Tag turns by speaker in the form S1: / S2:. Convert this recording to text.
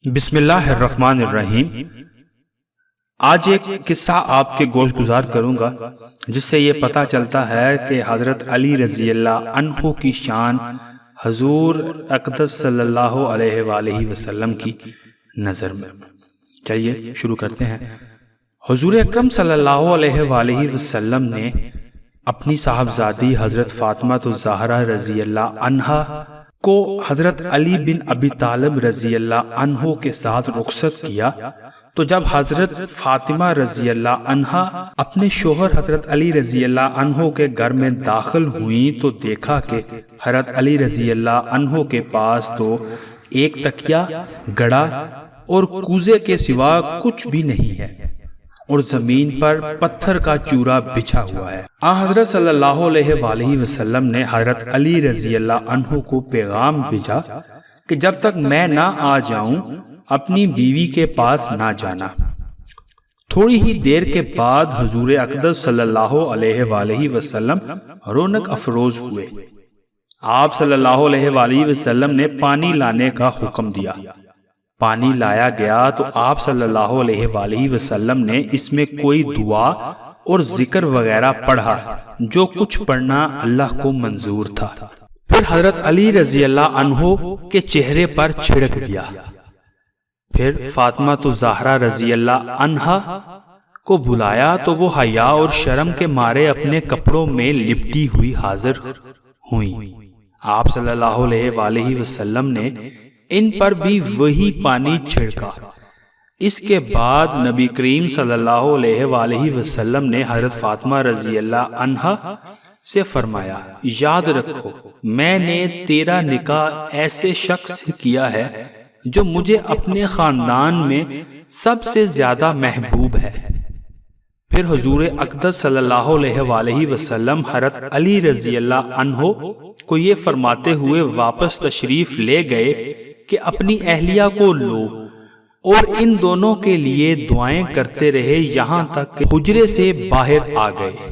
S1: بسم اللہ الرحمن الرحیم۔ آج ایک قصہ آپ کے گوش گزار کروں گا جس سے یہ پتہ چلتا ہے کہ حضرت علی رضی اللہ عنہ کی شان حضور اقدس صلی اللہ علیہ وآلہ وسلم کی نظر میں۔ چلیے شروع کرتے ہیں۔ حضور اکرم صلی اللہ علیہ وآلہ وسلم نے اپنی صاحبزادی حضرت فاطمہ الزہرا رضی اللہ عنہا کو حضرت علی بن ابی طالب رضی اللہ عنہ کے ساتھ رخصت کیا تو جب حضرت فاطمہ رضی اللہ عنہا اپنے شوہر حضرت علی رضی اللہ عنہ کے گھر میں داخل ہوئیں تو دیکھا کہ حضرت علی رضی اللہ عنہ کے پاس تو ایک تکیہ، گڑا اور کوزے کے سوا کچھ بھی نہیں ہے اور زمین پر پتھر کا چورا بچھا ہوا ہے۔ حضرت صلی اللہ علیہ وآلہ وسلم نے حضرت علی رضی اللہ عنہ کو پیغام بھیجا کہ جب تک میں نہ آ جاؤں اپنی بیوی کے پاس نہ جانا۔ تھوڑی ہی دیر کے بعد حضور اقدس صلی اللہ علیہ وآلہ وسلم رونق افروز ہوئے۔ آپ صلی اللہ علیہ وآلہ وسلم نے پانی لانے کا حکم دیا۔ پانی لایا گیا تو آپ صلی اللہ علیہ وآلہ وسلم نے اس میں کوئی دعا اور ذکر وغیرہ پڑھا جو کچھ پڑھنا اللہ کو منظور تھا۔ پھر حضرت علی رضی اللہ عنہ کے چہرے پر چھڑک دیا۔ پھر فاطمہ الزہرا رضی اللہ عنہا کو بلایا تو وہ حیا اور شرم کے مارے اپنے کپڑوں میں لپٹی ہوئی حاضر ہوئیں۔ آپ صلی اللہ علیہ وآلہ وسلم نے ان پر بھی وہی پانی چھڑکا۔ اس کے بعد نبی کریم صلی اللہ علیہ وآلہ وسلم نے حضرت فاطمہ رضی اللہ عنہا سے فرمایا، یاد رکھو میں نے تیرا نکاح ایسے شخص سے کیا ہے جو مجھے اپنے خاندان میں سب سے زیادہ محبوب ہے۔ پھر حضور اقدس صلی اللہ علیہ وآلہ وسلم حضرت علی رضی اللہ عنہ کو یہ فرماتے ہوئے واپس تشریف لے گئے کہ اپنی اہلیہ کو لو اور ان دونوں کے لیے دعائیں کرتے رہے یہاں تک کہ حجرے سے باہر آ گئے۔